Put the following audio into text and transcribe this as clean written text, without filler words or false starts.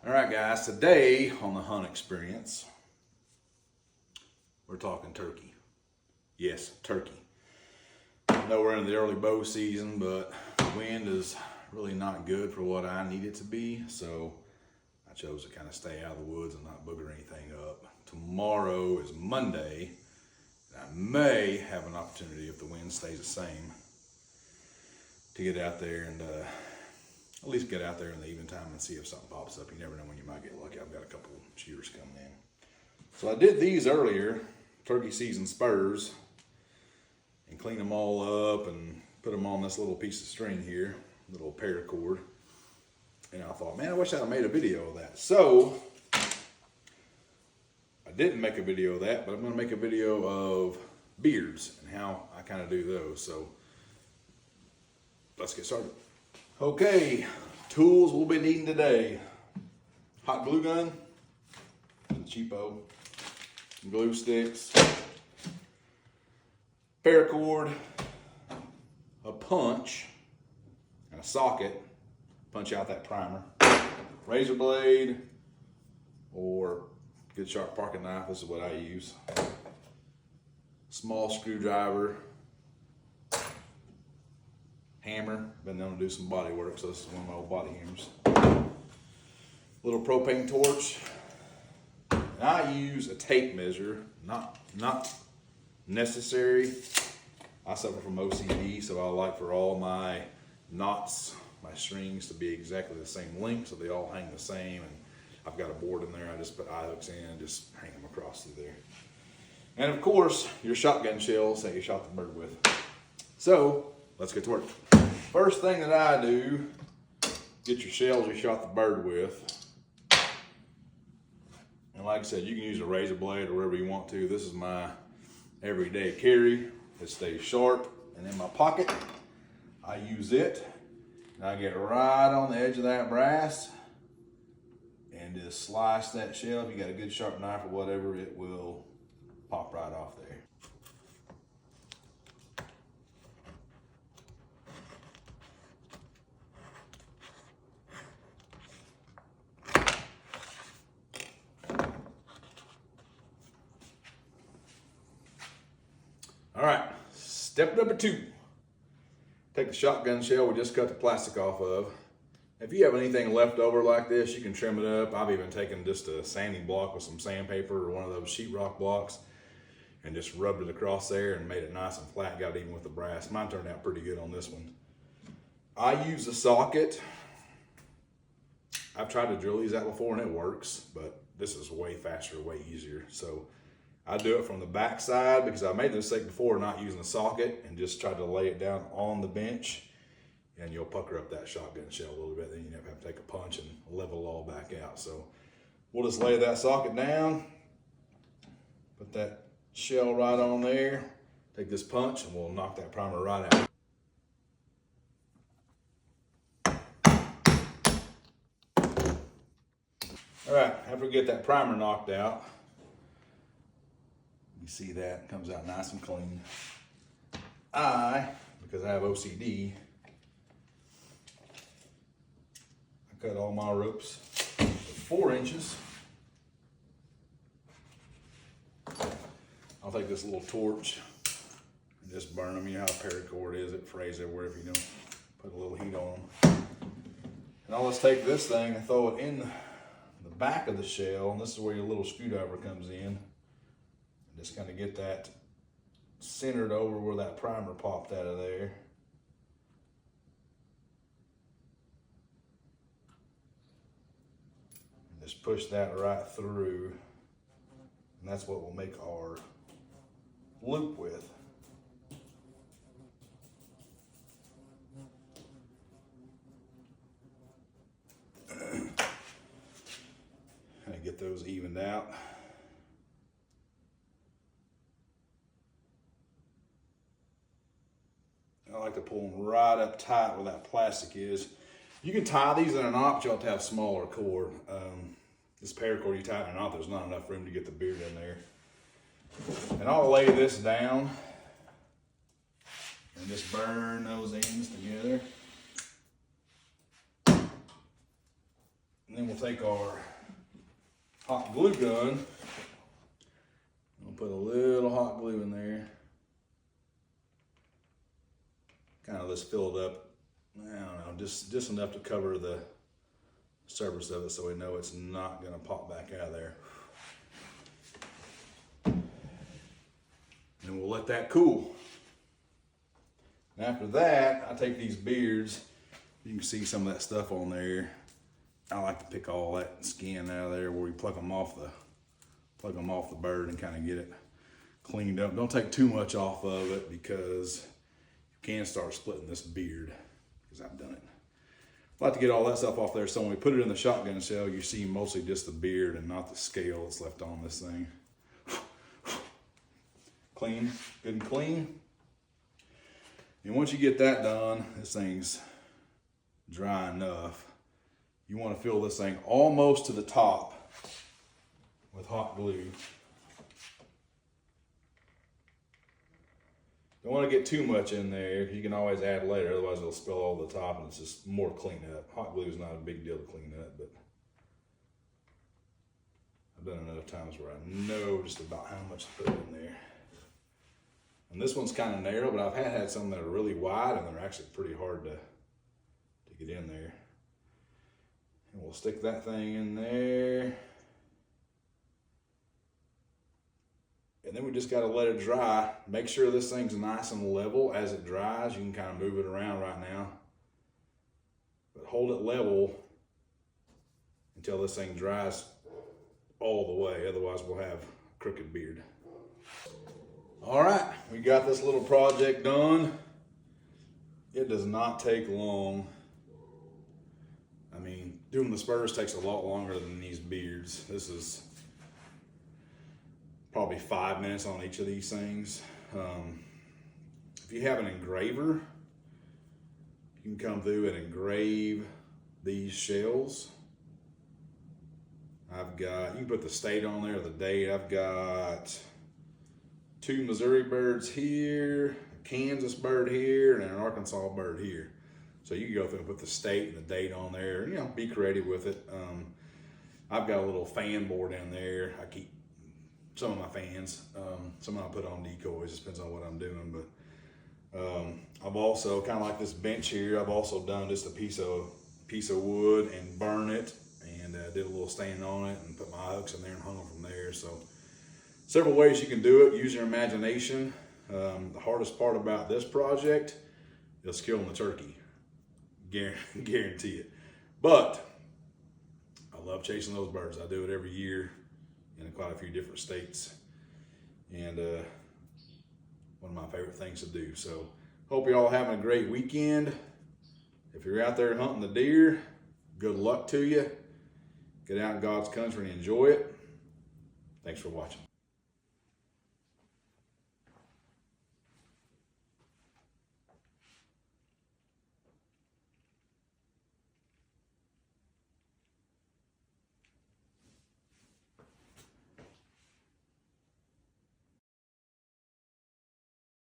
All right, guys, today on the hunt experience, we're talking turkey. Yes, turkey. I know we're in the early bow season, but the wind is really not good for what I need it to be, so I chose to kind of stay out of the woods and not booger anything up. Tomorrow is Monday, and I may have an opportunity, if the wind stays the same, to get out there and at least get out there in the evening time and see if something pops up. You never know when you might get lucky. I've got a couple shooters coming in. So I did these earlier, turkey season spurs, and cleaned them all up and put them on this little piece of string here, little paracord. And I thought, man, I wish I'd have made a video of that. So I didn't make a video of that, but I'm going to make a video of beards and how I kind of do those. So let's get started. Okay, tools we'll be needing today. Hot glue gun, cheapo, glue sticks, paracord, a punch, and a socket, punch out that primer, razor blade, or good sharp pocket knife, this is what I use, small screwdriver, hammer, been known to do some body work, so this is one of my old body hammers. Little propane torch. And I use a tape measure, not necessary. I suffer from OCD, so I like for all my knots, my strings to be exactly the same length, so they all hang the same. And I've got a board in there, I just put eye hooks in and just hang them across through there. And of course, your shotgun shells that you shot the bird with. So, let's get to work. First thing that I do, get your shells you shot the bird with. And like I said, you can use a razor blade or whatever you want to. This is my everyday carry. It stays sharp. And in my pocket, I use it. And I get right on the edge of that brass and just slice that shell. If you got a good sharp knife or whatever, it will pop right off there. All right, step number 2. Take the shotgun shell we just cut the plastic off of. If you have anything left over like this, you can trim it up. I've even taken just a sanding block with some sandpaper or one of those sheetrock blocks and just rubbed it across there and made it nice and flat, got it even with the brass. Mine turned out pretty good on this one. I use a socket. I've tried to drill these out before and it works, but this is way faster, way easier. So I do it from the back side because I made the mistake before not using a socket and just tried to lay it down on the bench, and you'll pucker up that shotgun shell a little bit. Then you never have to take a punch and level it all back out. So we'll just lay that socket down, put that shell right on there, take this punch, and we'll knock that primer right out. All right, after we get that primer knocked out, you see that comes out nice and clean. Because I have OCD, I cut all my ropes to 4 inches. I'll take this little torch and just burn them. You know how paracord is, it frays everywhere if you don't put a little heat on them. And I'll just take this thing and throw it in the back of the shell, and this is where your little screwdriver comes in. Just kind of get that centered over where that primer popped out of there. And just push that right through. And that's what we'll make our loop with. And get those evened out. I like to pull them right up tight where that plastic is. You can tie these in a knot, but you have to have smaller cord. This paracord, you tie it in a knot, there's not enough room to get the beard in there. And I'll lay this down and just burn those ends together. And And then we'll take our hot glue gun. We'll put a little hot glue in there. Kind of just fill it up, I don't know, just enough to cover the surface of it so we know it's not gonna pop back out of there. And we'll let that cool. And after that, I take these beards. You can see some of that stuff on there. I like to pick all that skin out of there where we pluck them off the bird and kind of get it cleaned up. Don't take too much off of it because you can start splitting this beard, because I've done it. I like to get all that stuff off there so when we put it in the shotgun shell, you see mostly just the beard and not the scale that's left on this thing. Clean, good and clean. And once you get that done, this thing's dry enough. You want to fill this thing almost to the top with hot glue. Don't want to get too much in there. You can always add later, otherwise it'll spill all the top and it's just more cleanup. Hot glue is not a big deal to clean up, but I've done it enough times where I know just about how much to put in there. And this one's kind of narrow, but I've had some that are really wide and they're actually pretty hard to get in there. And we'll stick that thing in there. And then we just got to let it dry. Make sure this thing's nice and level as it dries. You can kind of move it around right now. But hold it level until this thing dries all the way. Otherwise we'll have a crooked beard. All right, we got this little project done. It does not take long. I mean, doing the spurs takes a lot longer than these beards. This is probably 5 minutes on each of these things. If you have an engraver, you can come through and engrave these shells. You can put the state on there, the date. I've got 2 Missouri birds here, a Kansas bird here, and an Arkansas bird here. So you can go through and put the state and the date on there, be creative with it. I've got a little fan board in there. I keep some of my fans. Some I put on decoys, just depends on what I'm doing. But I've also, kind of like this bench here, I've also done just a piece of wood and burn it, and did a little stand on it and put my hooks in there and hung them from there. So several ways you can do it. Use your imagination. The hardest part about this project is killing the turkey. Guarantee it. But I love chasing those birds. I do it every year in quite a few different states, and one of my favorite things to do. So hope you all having a great weekend. If you're out there hunting the deer, good luck to you. Get out in God's country and enjoy it. Thanks for watching.